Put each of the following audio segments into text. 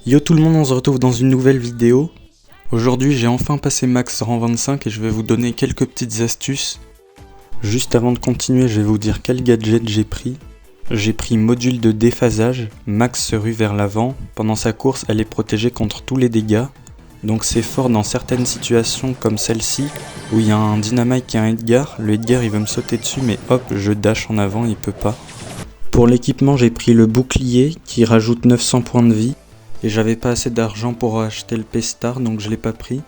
Yo tout le monde, on se retrouve dans une nouvelle vidéo. Aujourd'hui j'ai enfin passé max rang 25 et je vais vous donner quelques petites astuces. Juste avant de continuer, je vais vous dire quel gadget j'ai pris. J'ai pris module de déphasage, Max se rue vers l'avant. Pendant sa course, elle est protégée contre tous les dégâts. Donc c'est fort dans certaines situations comme celle-ci, où il y a un Dynamite qui a un Edgar. Le Edgar il veut me sauter dessus mais hop, je dash en avant, il peut pas. Pour l'équipement, j'ai pris le bouclier qui rajoute 900 points de vie. Et j'avais pas assez d'argent pour acheter le P-Star, donc je l'ai pas pris.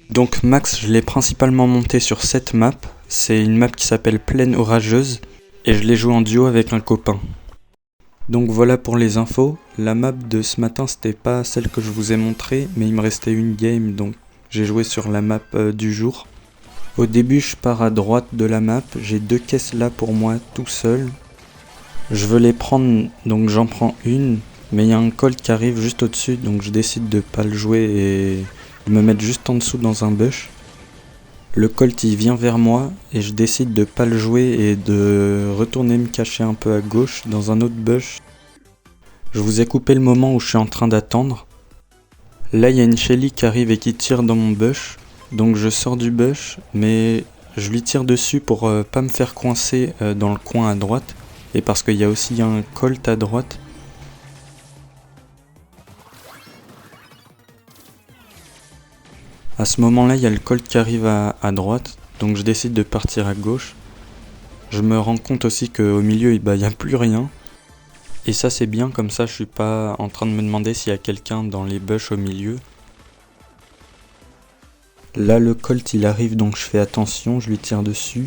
Donc Max, je l'ai principalement monté sur cette map. C'est une map qui s'appelle Plaine Orageuse. Et je l'ai joué en duo avec un copain. Donc voilà pour les infos. La map de ce matin, c'était pas celle que je vous ai montrée, mais il me restait une game, donc j'ai joué sur la map du jour. Au début, je pars à droite de la map. J'ai deux caisses là pour moi, tout seul. Je veux les prendre, donc j'en prends une. Mais il y a un Colt qui arrive juste au-dessus, donc je décide de pas le jouer et de me mettre juste en dessous dans un bush. Le Colt il vient vers moi et je décide de pas le jouer et de retourner me cacher un peu à gauche dans un autre bush. Je vous ai coupé le moment où je suis en train d'attendre. Là il y a une Shelly qui arrive et qui tire dans mon bush, donc je sors du bush mais je lui tire dessus pour pas me faire coincer dans le coin à droite et parce qu'il y a aussi un Colt à droite. À ce moment-là, il y a le Colt qui arrive à droite, donc je décide de partir à gauche. Je me rends compte aussi qu'au milieu, il n'y a plus rien. Et ça c'est bien, comme ça je suis pas en train de me demander s'il y a quelqu'un dans les bush au milieu. Là le Colt il arrive, donc je fais attention, je lui tire dessus.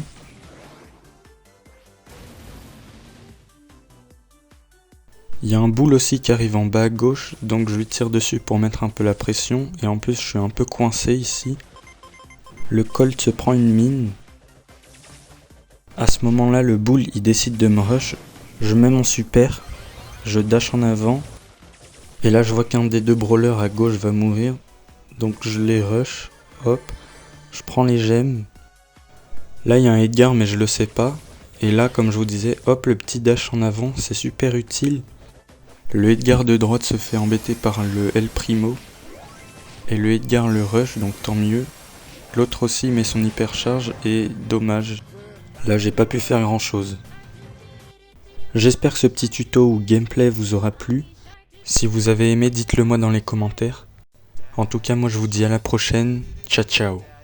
Il y a un boule aussi qui arrive en bas à gauche, donc je lui tire dessus pour mettre un peu la pression. Et en plus je suis un peu coincé ici. Le Colt se prend une mine. À ce moment là le boule il décide de me rush. Je mets mon super, je dash en avant. Et là je vois qu'un des deux brawlers à gauche va mourir. Donc je les rush, hop. Je prends les gemmes. Là il y a un Edgar mais je le sais pas. Et là comme je vous disais, hop, le petit dash en avant, c'est super utile. Le Edgar de droite se fait embêter par le El Primo. Et le Edgar le rush, donc tant mieux. L'autre aussi met son hypercharge et dommage. Là j'ai pas pu faire grand chose. J'espère que ce petit tuto ou gameplay vous aura plu. Si vous avez aimé, dites-le moi dans les commentaires. En tout cas moi je vous dis à la prochaine. Ciao ciao.